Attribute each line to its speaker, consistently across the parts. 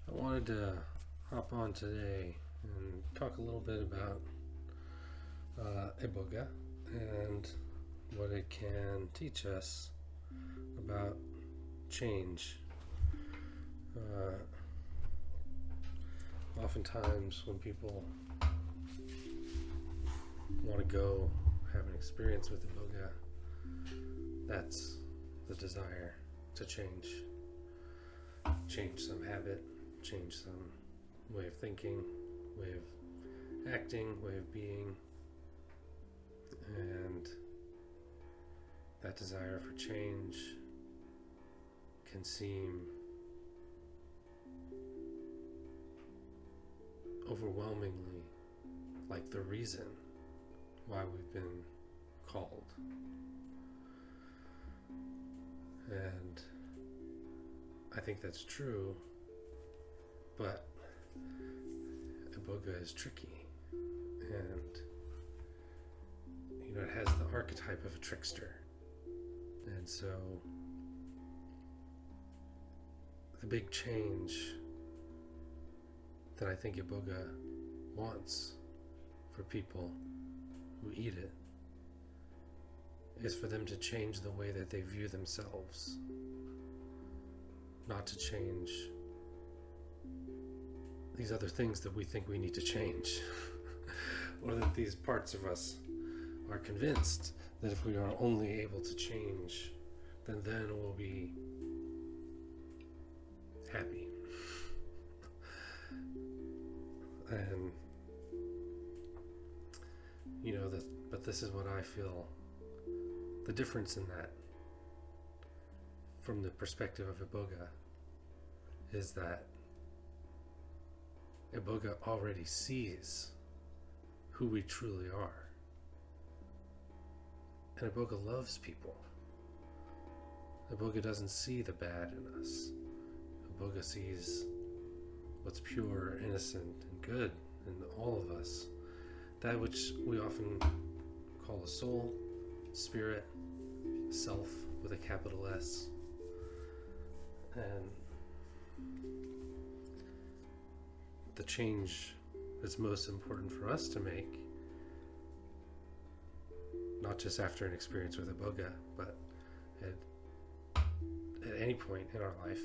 Speaker 1: I wanted to hop on today and talk a little bit about Iboga and what it can teach us about change. Oftentimes, when people want to go have an experience with Iboga, that's the desire to change some habit, change some way of thinking, way of acting, way of being, and that desire for change can seem overwhelmingly like the reason why we've been called. And I think that's true, but Iboga is tricky, and it has the archetype of a trickster. And so the big change that I think Iboga wants for people who eat it is for them to change the way that they view themselves, not to change these other things that we think we need to change, or that these parts of us are convinced that if we are only able to change, then we'll be happy. And but this is what I feel the difference in that, from the perspective of Iboga, is that Iboga already sees who we truly are. And Iboga loves people. Iboga doesn't see the bad in us. Iboga sees what's pure, innocent, and good in all of us. That which we often call a soul, spirit, self with a capital S. And the change that's most important for us to make, not just after an experience with Iboga, but at any point in our life,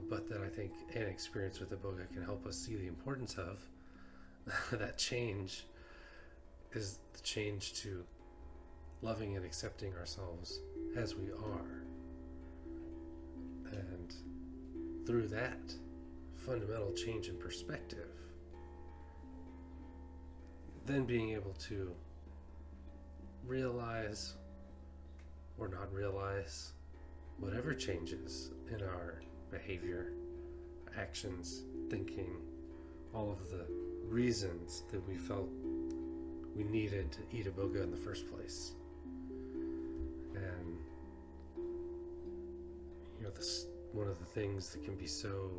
Speaker 1: but that I think an experience with Iboga can help us see the importance of, that change is the change to loving and accepting ourselves as we are. And through that fundamental change in perspective, then being able to realize or not realize whatever changes in our behavior, actions, thinking, all of the reasons that we felt we needed to eat Iboga in the first place. And this one of the things that can be so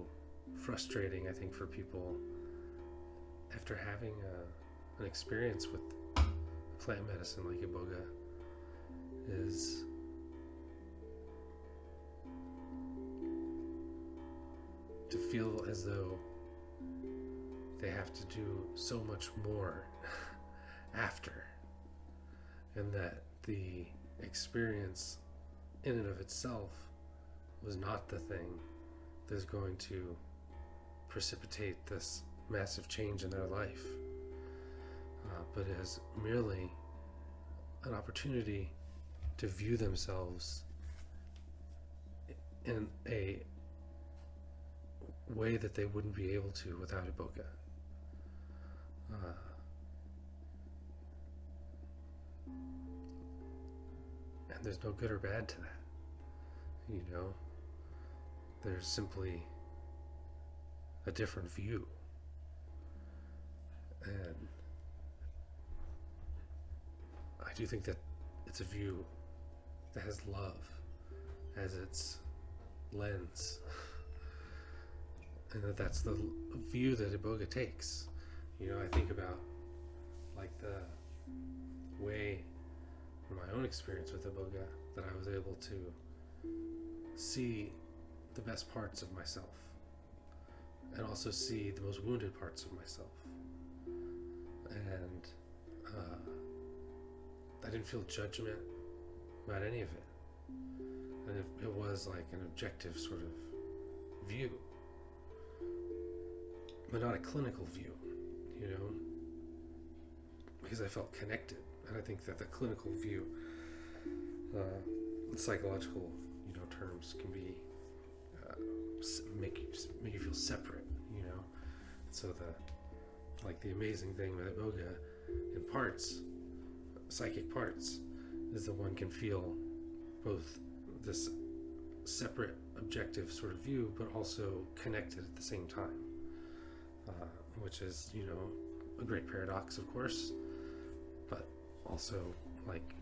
Speaker 1: frustrating, I think, for people after having an experience with plant medicine like Iboga is to feel as though they have to do so much more after, and that the experience in and of itself was not the thing that's going to precipitate this massive change in their life, but as merely an opportunity to view themselves in a way that they wouldn't be able to without Iboga. And there's no good or bad to that. There's simply a different view. And I do think that it's a view that has love as its lens. And that's the view that Iboga takes. I think about like the way in my own experience with Iboga that I was able to see the best parts of myself and also see the most wounded parts of myself. And I didn't feel judgment about any of it. And it was like an objective sort of view, but not a clinical view, you know, because I felt connected. And I think that the clinical view, psychological, you know, terms can be make you feel separate, you know. So the amazing thing with Iboga in parts, psychic parts, is that one can feel both this separate objective sort of view, but also connected at the same time, which is, you know, a great paradox, of course, but also like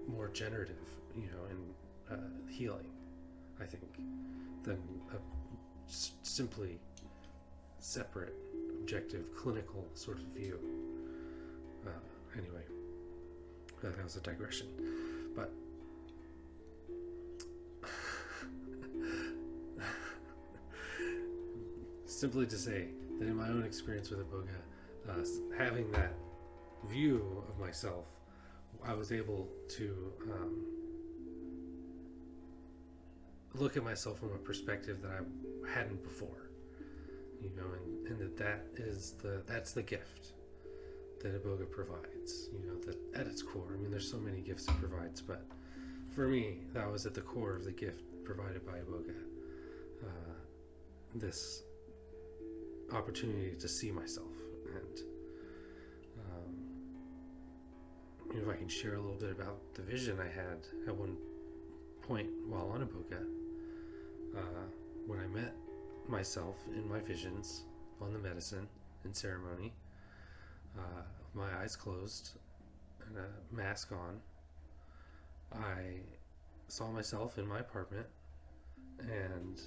Speaker 1: more generative, you know, and healing, I think, than a simply separate, objective, clinical sort of view. Anyway, that was a digression. But simply to say that in my own experience with Iboga, having that view of myself, I was able to look at myself from a perspective that I hadn't before, you know, and that's the gift that Iboga provides, you know, that at its core. I mean, there's so many gifts it provides, but for me, that was at the core of the gift provided by Iboga. This opportunity to see myself, and if I can share a little bit about the vision I had at one point while on Iboga, when I met myself in my visions on the medicine and ceremony, my eyes closed and a mask on, I saw myself in my apartment, and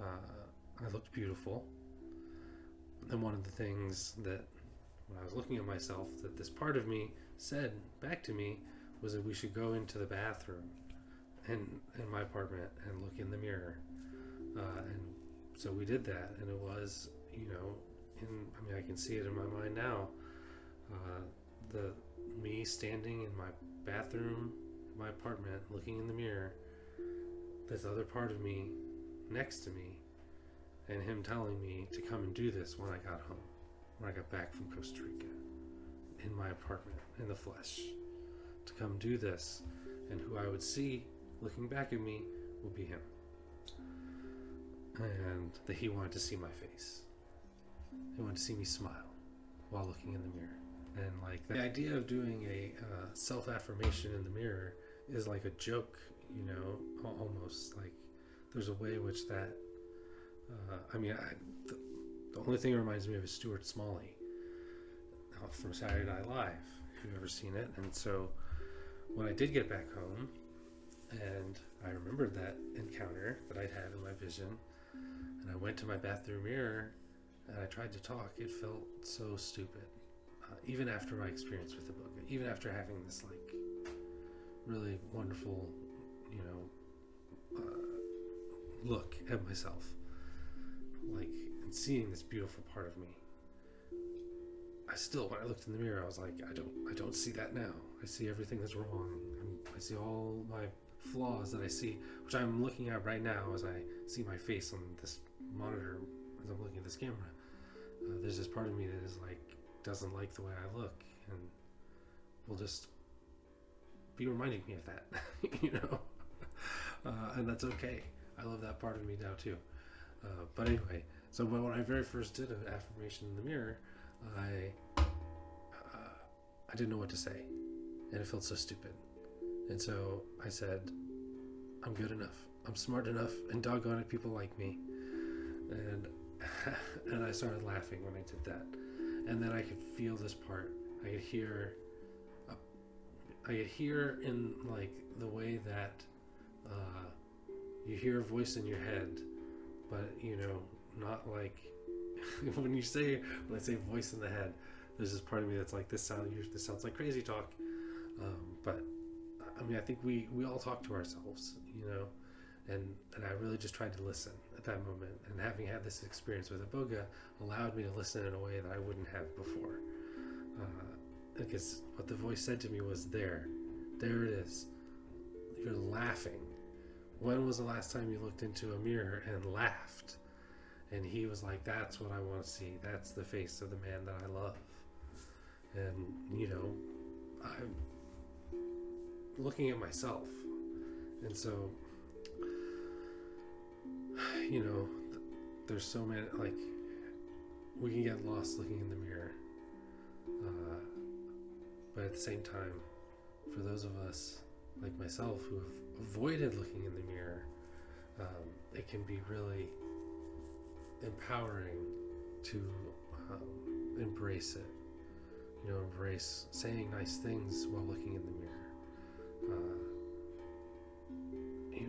Speaker 1: I looked beautiful. And one of the things that, when I was looking at myself, that this part of me said back to me was that we should go into the bathroom in my apartment and look in the mirror. And so we did that, and it was, you know, I mean, I can see it in my mind now. Me standing in my bathroom, my apartment, looking in the mirror, this other part of me next to me, and him telling me to come and do this when I got home, when I got back from Costa Rica, in my apartment, in the flesh, to come do this, and who I would see looking back at me will be him. And that he wanted to see my face. He wanted to see me smile while looking in the mirror. And like the idea of doing a self-affirmation in the mirror is like a joke, you know, almost like there's a way in which that, the only thing it reminds me of is Stuart Smalley from Saturday Night Live, if you've ever seen it. And so when I did get back home, and I remembered that encounter that I'd had in my vision, and I went to my bathroom mirror and I tried to talk, it felt so stupid. Even after my experience with Iboga, even after having this like really wonderful, you know, look at myself, like, and seeing this beautiful part of me, I still, when I looked in the mirror, I was like, I don't see that now. I see everything that's wrong. I see all my flaws that I see, which I'm looking at right now as I see my face on this monitor as I'm looking at this camera. There's this part of me that is like, doesn't like the way I look, and will just be reminding me of that, you know, and that's okay. I love that part of me now too. But anyway, so when I very first did an affirmation in the mirror, I didn't know what to say, and it felt so stupid. And so I said, I'm good enough, I'm smart enough, and doggone it, people like me. And I started laughing when I did that. And then I could feel this part. I could hear in like the way that you hear a voice in your head, but you know, not like when I say voice in the head, there's this part of me that's like, this sounds like crazy talk. But I mean, I think we all talk to ourselves, you know, and I really just tried to listen at that moment. And having had this experience with Iboga allowed me to listen in a way that I wouldn't have before. Because what the voice said to me was, there it is. You're laughing. When was the last time you looked into a mirror and laughed? And he was like, that's what I want to see. That's the face of the man that I love. And, I'm looking at myself. And so, there's so many, like, we can get lost looking in the mirror. But at the same time, for those of us like myself who have avoided looking in the mirror, it can be really empowering to embrace it. Embrace saying nice things while looking in the mirror.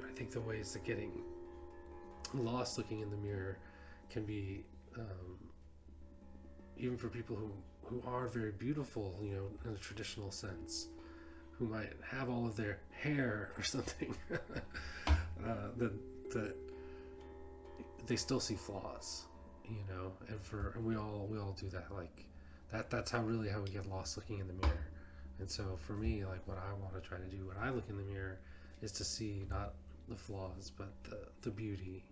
Speaker 1: I think the ways that getting lost looking in the mirror can be, even for people who are very beautiful, in a traditional sense, who might have all of their hair or something, that they still see flaws, and we all do that. Like that's how we get lost looking in the mirror. And so for me, like, what I want to try to do when I look in the mirror is to see not the flaws, but the beauty,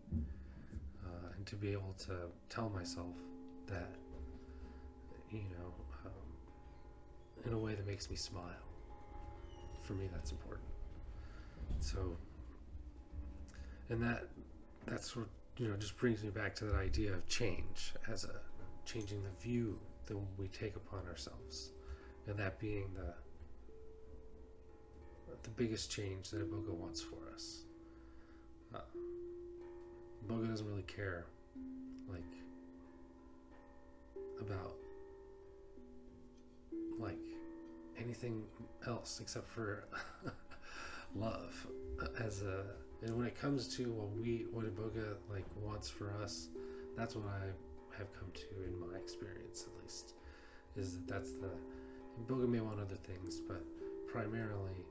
Speaker 1: and to be able to tell myself that, in a way that makes me smile. For me, that's important. So, and that's what, just brings me back to that idea of change as changing the view that we take upon ourselves, and that being the biggest change that Iboga wants for us. Iboga doesn't really care, like, about, like, anything else except for love. And when it comes to what Iboga, like, wants for us, that's what I have come to, in my experience at least, is that's Iboga may want other things, but primarily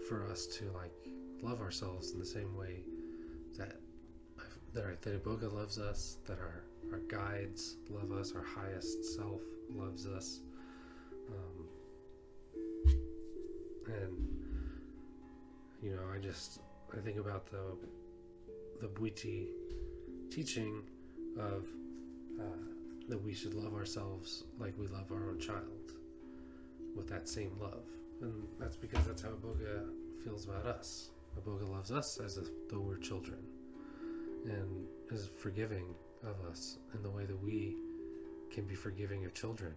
Speaker 1: for us to, like, love ourselves in the same way that Iboga loves us, that our guides love us, our highest self loves us. And I think about the Bwiti teaching of that we should love ourselves like we love our own child, with that same love. And that's because that's how Iboga feels about us. Iboga loves us as though we're children, and is forgiving of us in the way that we can be forgiving of children,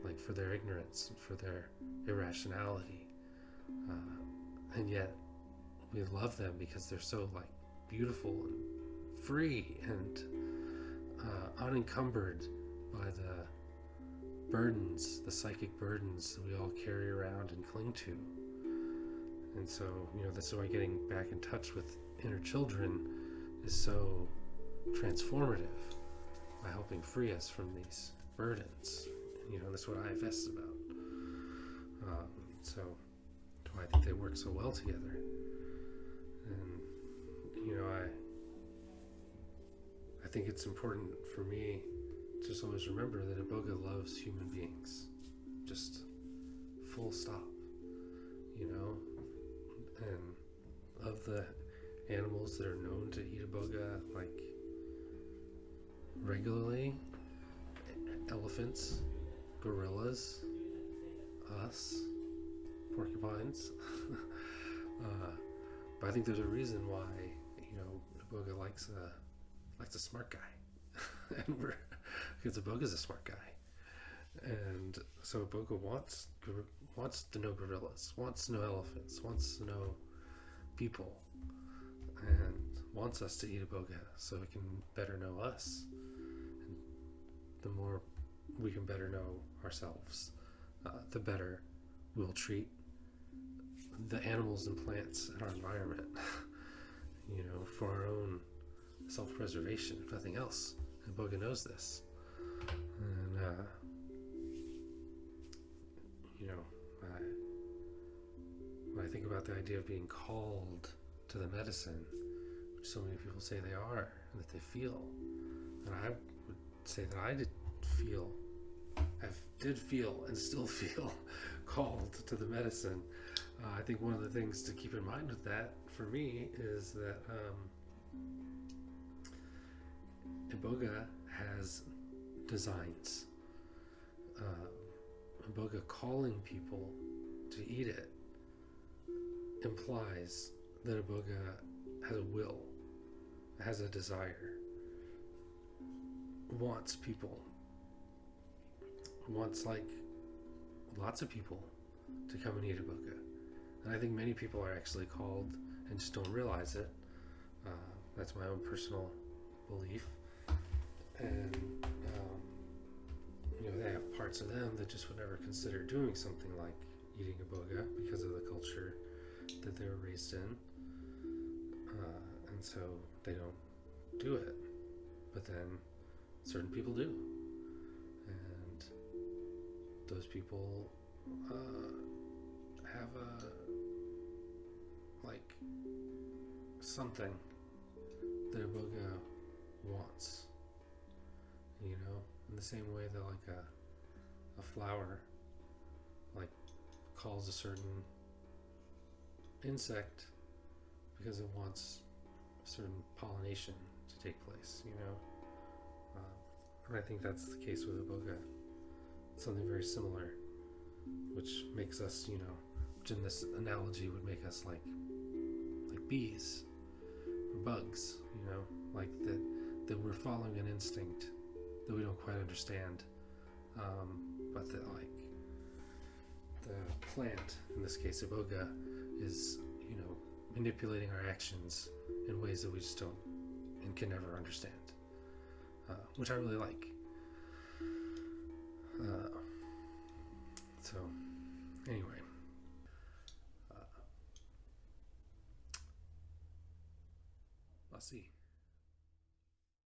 Speaker 1: like, for their ignorance, for their irrationality, and yet we love them because they're so, like, beautiful and free and unencumbered by the burdens, the psychic burdens that we all carry around and cling to. And so, this is why getting back in touch with inner children is so transformative, by helping free us from these burdens. That's what IFS is about. So that's why I think they work so well together. And I think it's important for me to just always remember that Iboga loves human beings, just full stop. And of the animals that are known to eat Iboga, like, regularly, elephants, gorillas, us, porcupines. But I think there's a reason why, Iboga likes a smart guy. And because Iboga's a smart guy. And so Iboga wants to know gorillas, wants to know elephants, wants to know people, and wants us to eat Iboga so it can better know us. And the more we can better know ourselves, the better we'll treat the animals and plants in our environment, for our own self-preservation, if nothing else. And Iboga knows this. And, when I think about the idea of being called
Speaker 2: to the medicine, which so many people say they are, and that they feel. And I would say that I did feel and still feel called to the medicine. I think one of the things to keep in mind with that for me is that Iboga has designs. Iboga calling people to eat it implies that Iboga has a will, has a desire, wants people, wants like lots of people to come and eat Iboga. And I think many people are actually called and just don't realize it. That's my own personal belief. And they have parts of them that just would never consider doing something like eating Iboga because of the culture that they were raised in. And so they don't do it. But then certain people do. And those people have something that Iboga wants. In the same way that a flower calls a certain insect because it wants certain pollination to take place, and I think that's the case with Iboga. Something very similar, which makes us, which in this analogy would make us like bees or bugs, that we're following an instinct that we don't quite understand, but that the plant, in this case Iboga, is manipulating our actions in ways that we just don't and can never understand, which I really like. So anyway, I'll see.